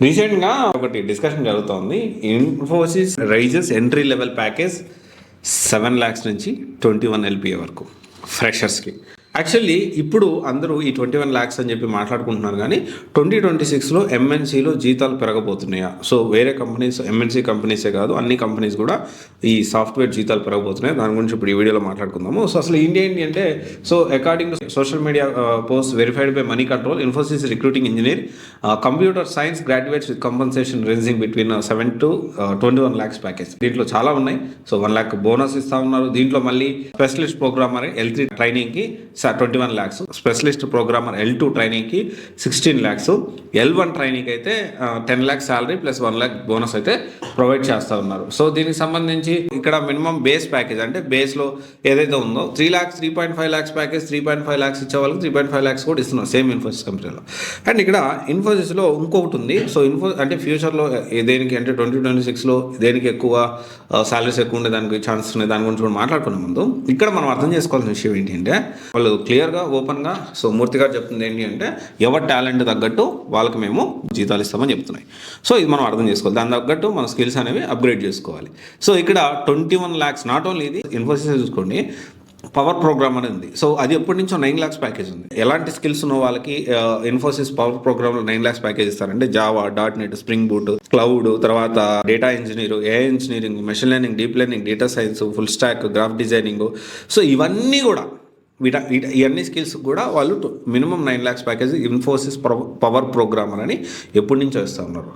రీసెంట్గా ఒకటి డిస్కషన్ జరుగుతోంది. Infosys raises entry level package 7 lakhs నుంచి 21 LPA వరకు ఫ్రెషర్స్కి. యాక్చువల్లీ ఇప్పుడు అందరూ ఈ 21 lakhs అని చెప్పి మాట్లాడుకుంటున్నారు, కానీ 2026లో ఎంఎన్సీలో జీతాలు పెరగబోతున్నాయా? సో వేరే కంపెనీస్, ఎంఎన్సీ కంపెనీసే కాదు, అన్ని కంపెనీస్ కూడా ఈ సాఫ్ట్వేర్ జీతాలు పెరగబోతున్నాయి. దాని గురించి ఇప్పుడు ఈ వీడియోలో మాట్లాడుకుందాము. సో అసలు ఇండియా ఏంటి అంటే, so according to social media post verified by money control, Infosys recruiting engineer computer science graduates with compensation ranging between 7 to 21 lakhs package. దీంట్లో చాలా ఉన్నాయి. సో 1 lakh బోనస్ ఇస్తా ఉన్నారు. దీంట్లో మళ్ళీ స్పెషలిస్ట్ ప్రోగ్రామర్ L3 ట్రైనింగ్కి 21 lakhs, స్పెషలిస్ట్ ప్రోగ్రామర్ L2 ట్రైనింగ్కి 16 lakhs, L1 training అయితే 10 lakhs salary plus 1 lakh bonus అయితే ప్రొవైడ్ చేస్తూ ఉన్నారు. సో దీనికి సంబంధించి ఇక్కడ మినిమం బేస్ ప్యాకేజ్ అంటే బేస్లో ఏదైతే ఉందో 3 lakhs, 3.5 lakhs ప్యాకేజ్, 3.5 lakhs ఇచ్చే వాళ్ళకి 3.5 lakhs కూడా ఇస్తున్నారు సేమ్ ఇన్ఫోసిస్ కంపెనీలో. అండ్ ఇక్కడ ఇన్ఫోసిస్లో ఇంకొకటి ఉంది. సో అంటే ఫ్యూచర్లో దేనికి అంటే 2026లో దేనికి ఎక్కువ శాలరీస్ ఎక్కువ ఉండే దానికి ఛాన్సెస్ ఉన్నాయి, దాని గురించి కూడా మాట్లాడుకునే ముందు ఇక్కడ మనం అర్థం చేసుకోవాల్సిన విషయం ఏంటి అంటే, వాళ్ళు క్లియర్గా ఓపెన్గా సో మూర్తి గారు చెప్తుంది ఏంటి అంటే, ఎవరి టాలెంట్ తగ్గట్టు వాళ్ళకి మేము జీతాలు ఇస్తామని చెప్తున్నాయి. సో ఇది మనం అర్థం చేసుకోవాలి. దాని తగ్గట్టు మన స్కిల్స్ అనేవి అప్గ్రేడ్ చేసుకోవాలి. సో ఇక్కడ 21 lakhs నాట్ ఓన్లీ ఇది ఇన్ఫోసిస్ చూసుకోండి, పవర్ ప్రోగ్రామ్ అనేది ఉంది. సో అది ఎప్పటి నుంచో 9 lakhs ప్యాకేజ్ ఉంది. ఎలాంటి స్కిల్స్ ఉన్న వాళ్ళకి ఇన్ఫోసిస్ పవర్ ప్రోగ్రామ్లో 9 lakhs ప్యాకేజ్ ఇస్తారంటే Java, .NET, spring boot, cloud, తర్వాత data engineer, AI engineering, machine learning, deep learning, data science, full stack, graph designing. So ఇవన్నీ కూడా ఇవన్నీ స్కిల్స్ కూడా వాళ్ళు minimum 9 lakhs package Infosys power programmer అని ఎప్పటి నుంచో ఇస్తూ ఉన్నారు.